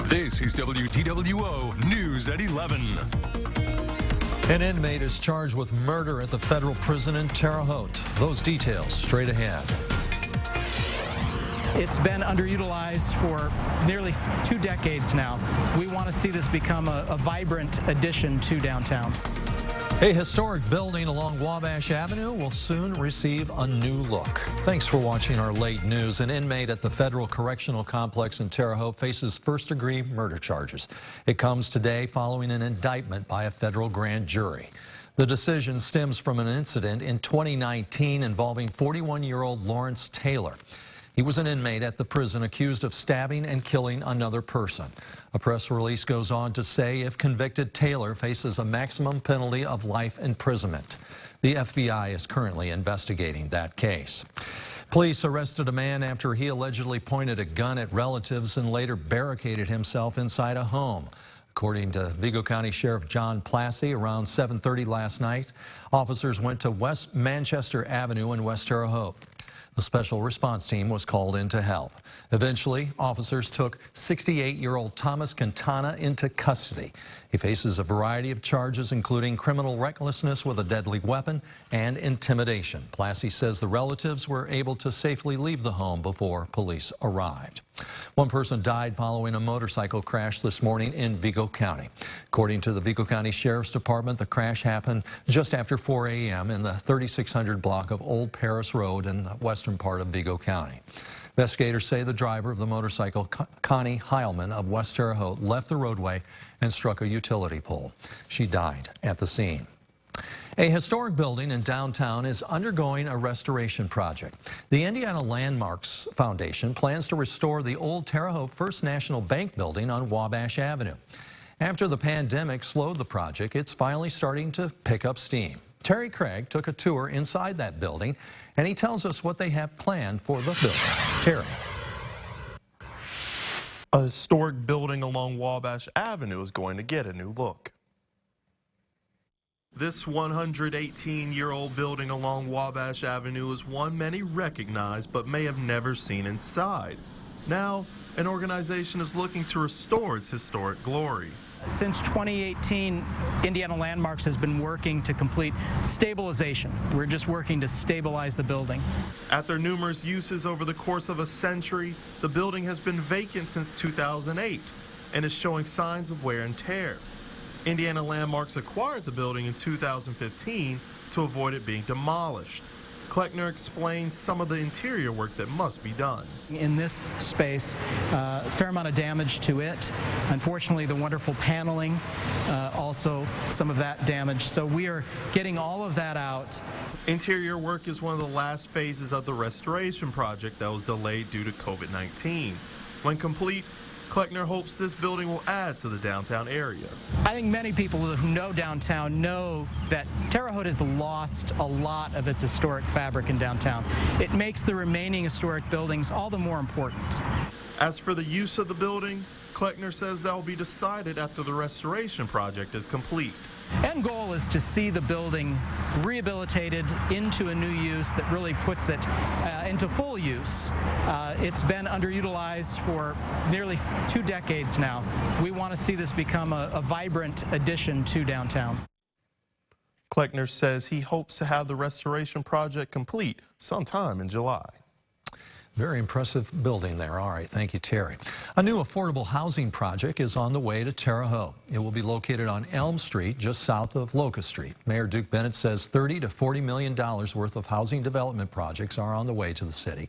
This is WTWO News at 11. An inmate is charged with murder at the federal prison in Terre Haute. Those details straight ahead. It's been underutilized for nearly 2 decades now. We want to see this become a vibrant addition to downtown. A historic building along Wabash Avenue will soon receive a new look. Thanks for watching our late news. An inmate at the Federal Correctional Complex in Terre Haute faces first-degree murder charges. It comes today following an indictment by a federal grand jury. The decision stems from an incident in 2019 involving 41-year-old Lawrence Taylor. He was an inmate at the prison accused of stabbing and killing another person. A press release goes on to say if convicted, Taylor faces a maximum penalty of life imprisonment. The FBI is currently investigating that case. Police arrested a man after he allegedly pointed a gun at relatives and later barricaded himself inside a home. According to Vigo County Sheriff John Plassey, around 7:30 last night, officers went to West Manchester Avenue in West Terre Haute. The special response team was called in to help. Eventually, officers took 68-year-old Thomas Quintana into custody. He faces a variety of charges, including criminal recklessness with a deadly weapon and intimidation. Plassey says the relatives were able to safely leave the home before police arrived. One person died following a motorcycle crash this morning in Vigo County. According to the Vigo County Sheriff's Department, the crash happened just after 4 a.m. in the 3600 block of Old Paris Road in the western part of Vigo County. Investigators say the driver of the motorcycle, Connie Heilman of West Terre Haute, left the roadway and struck a utility pole. She died at the scene. A historic building in downtown is undergoing a restoration project. The Indiana Landmarks Foundation plans to restore the old Terre Haute First National Bank building on Wabash Avenue. After the pandemic slowed the project, it's finally starting to pick up steam. Terry Craig took a tour inside that building, and he tells us what they have planned for the building. Terry. A historic building along Wabash Avenue is going to get a new look. This 118-year-old building along Wabash Avenue is one many recognize but may have never seen inside. Now, an organization is looking to restore its historic glory. Since 2018, Indiana Landmarks has been working to complete stabilization. We're just working to stabilize the building. After numerous uses over the course of a century, the building has been vacant since 2008 and is showing signs of wear and tear. Indiana Landmarks acquired the building in 2015 to avoid it being demolished. Kleckner explains some of the interior work that must be done. In this space, a fair amount of damage to it. Unfortunately, the wonderful paneling, also some of that damage. So we are getting all of that out. Interior work is one of the last phases of the restoration project that was delayed due to COVID-19. When complete, Kleckner hopes this building will add to the downtown area. I think many people who know downtown know that Terre Haute has lost a lot of its historic fabric in downtown. It makes the remaining historic buildings all the more important. As for the use of the building, Kleckner says that will be decided after the restoration project is complete. End goal is to see the building rehabilitated into a new use that really puts it into full use. It's been underutilized for nearly 2 decades now. We want to see this become a vibrant addition to downtown. Kleckner says he hopes to have the restoration project complete sometime in July. Very impressive building there. All right, thank you, Terry. A new affordable housing project is on the way to Terre Haute. It will be located on Elm Street, just south of Locust Street. Mayor Duke Bennett says $30 to $40 million worth of housing development projects are on the way to the city.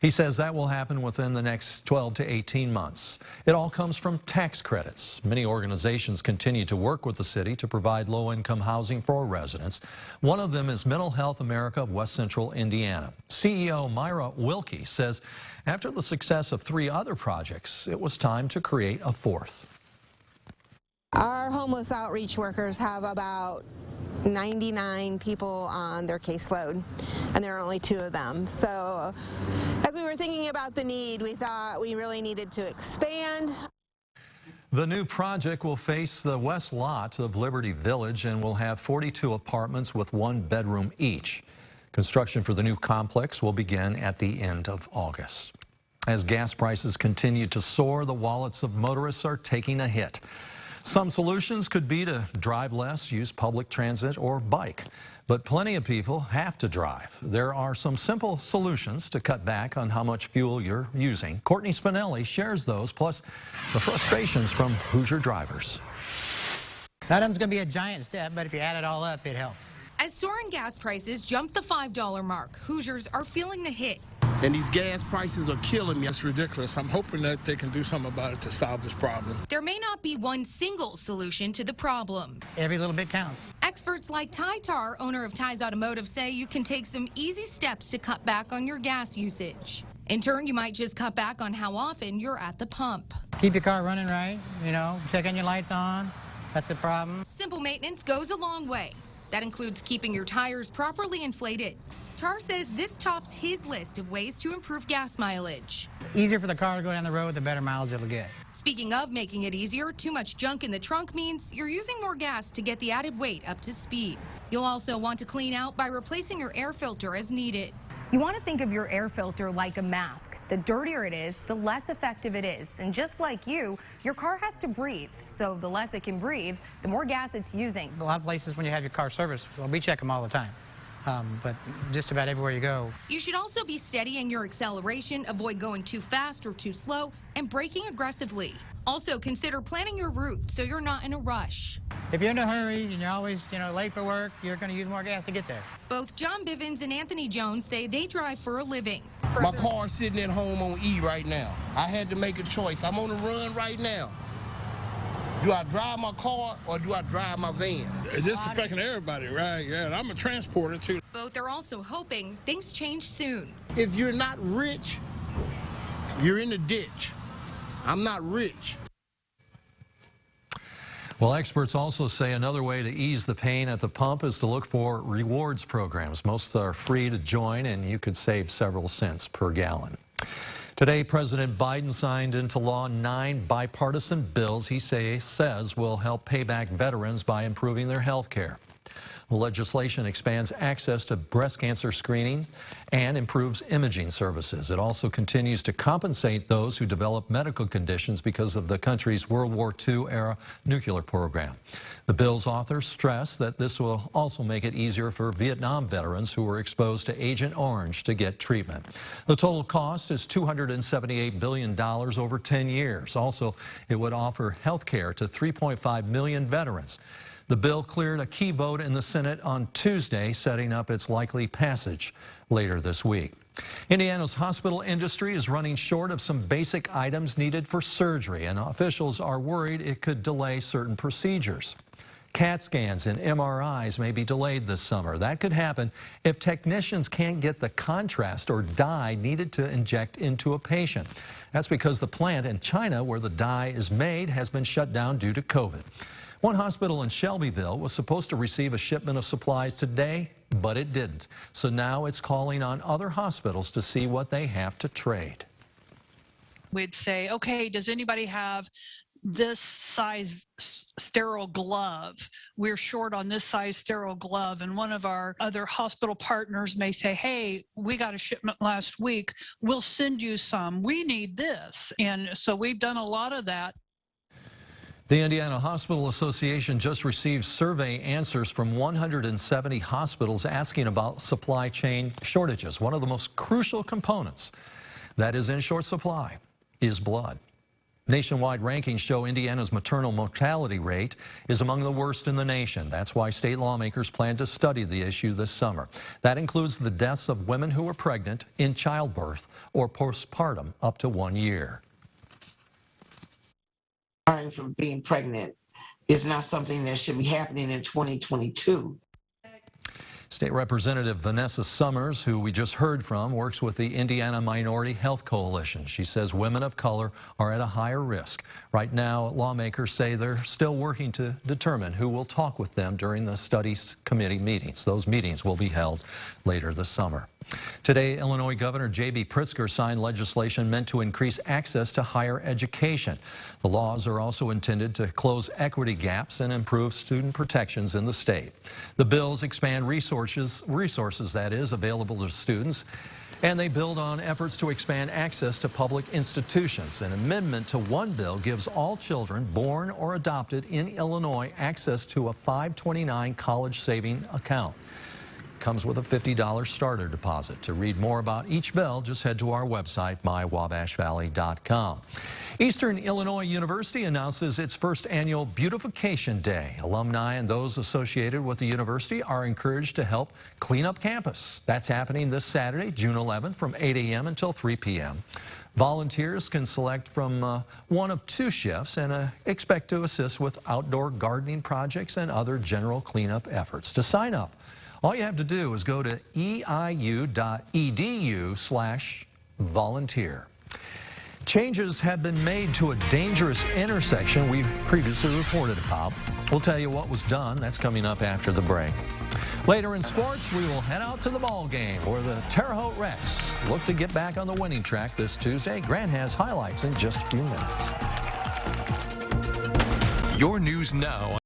He says that will happen within the next 12 to 18 months. It all comes from tax credits. Many organizations continue to work with the city to provide low-income housing for residents. One of them is Mental Health America of West Central Indiana. CEO Myra Wilkie says after the success of 3 other projects, it was time to create a 4th. Our homeless outreach workers have about 99 people on their caseload, and there are only 2 of them. So as we were thinking about the need, we thought we really needed to expand. The new project will face the west lot of Liberty Village and will have 42 apartments with 1 bedroom each. Construction for the new complex will begin at the end of August. As gas prices continue to soar, the wallets of motorists are taking a hit. Some solutions could be to drive less, use public transit, or bike. But plenty of people have to drive. There are some simple solutions to cut back on how much fuel you're using. Courtney Spinelli shares those, plus the frustrations from Hoosier drivers. None of them's going to be a giant step, but if you add it all up, it helps. As soaring gas prices jump the $5 mark, Hoosiers are feeling the hit. And these gas prices are killing me. It's ridiculous. I'm hoping that they can do something about it to solve this problem. There may not be one single solution to the problem. Every little bit counts. Experts like Ty Tar, owner of Ty's Automotive, say you can take some easy steps to cut back on your gas usage. In turn, you might just cut back on how often you're at the pump. Keep your car running right, checking your lights on. That's the problem. Simple maintenance goes a long way. That includes keeping your tires properly inflated. Tar says this tops his list of ways to improve gas mileage. Easier for the car to go down the road, the better mileage it'll get. Speaking of making it easier, too much junk in the trunk means you're using more gas to get the added weight up to speed. You'll also want to clean out by replacing your air filter as needed. You want to think of your air filter like a mask. The dirtier it is, the less effective it is. And just like you, your car has to breathe. So the less it can breathe, the more gas it's using. A lot of places when you have your car serviced, well, we check them all the time. But just about everywhere you go. You should also be steadying your acceleration, avoid going too fast or too slow, and braking aggressively. Also, consider planning your route so you're not in a rush. If you're in a hurry and you're always, late for work, you're going to use more gas to get there. Both John Bivens and Anthony Jones say they drive for a living. My car's sitting at home on E right now. I had to make a choice. I'm on the run right now. Do I drive my car or do I drive my van? It's affecting everybody, right? Yeah, and I'm a transporter, too. Both are also hoping things change soon. If you're not rich, you're in the ditch. I'm not rich. Well, experts also say another way to ease the pain at the pump is to look for rewards programs. Most are free to join, and you could save several cents per gallon. Today, President Biden signed into law 9 bipartisan bills he says will help pay back veterans by improving their health care. The legislation expands access to breast cancer screening and improves imaging services. It also continues to compensate those who develop medical conditions because of the country's World War II-era nuclear program. The bill's authors stress that this will also make it easier for Vietnam veterans who were exposed to Agent Orange to get treatment. The total cost is $278 billion over 10 years. Also, it would offer health care to 3.5 million veterans. The bill cleared a key vote in the Senate on Tuesday, setting up its likely passage later this week. Indiana's hospital industry is running short of some basic items needed for surgery, and officials are worried it could delay certain procedures. CAT scans and MRIs may be delayed this summer. That could happen if technicians can't get the contrast or dye needed to inject into a patient. That's because the plant in China where the dye is made has been shut down due to COVID. One hospital in Shelbyville was supposed to receive a shipment of supplies today, but it didn't. So now it's calling on other hospitals to see what they have to trade. We'd say, okay, does anybody have this size sterile glove? We're short on this size sterile glove. And one of our other hospital partners may say, hey, we got a shipment last week. We'll send you some. We need this. And so we've done a lot of that. The Indiana Hospital Association just received survey answers from 170 hospitals asking about supply chain shortages. One of the most crucial components that is in short supply is blood. Nationwide rankings show Indiana's maternal mortality rate is among the worst in the nation. That's why state lawmakers plan to study the issue this summer. That includes the deaths of women who are pregnant, in childbirth, or postpartum up to 1 year. From being pregnant is not something that should be happening in 2022. State Representative Vanessa Summers, who we just heard from, works with the Indiana Minority Health Coalition. She says women of color are at a higher risk. Right now, lawmakers say they're still working to determine who will talk with them during the studies committee meetings. Those meetings will be held later this summer. Today, Illinois Governor J.B. Pritzker signed legislation meant to increase access to higher education. The laws are also intended to close equity gaps and improve student protections in the state. The bills expand resources that is available to students And they build on efforts to expand access to public institutions. An amendment to one bill gives all children born or adopted in Illinois access to a 529 college saving account. Comes with a $50 starter deposit. To read more about each bill, just head to our website, mywabashvalley.com. Eastern Illinois University announces its first annual Beautification Day. Alumni and those associated with the university are encouraged to help clean up campus. That's happening this Saturday, June 11th, from 8 a.m. until 3 p.m. Volunteers can select from one of two shifts and expect to assist with outdoor gardening projects and other general cleanup efforts. To sign up, all you have to do is go to eiu.edu/volunteer. Changes have been made to a dangerous intersection we previously reported about. We'll tell you what was done. That's coming up after the break. Later in sports, we will head out to the ball game where the Terre Haute Rex look to get back on the winning track this Tuesday. Grant has highlights in just a few minutes. Your news now.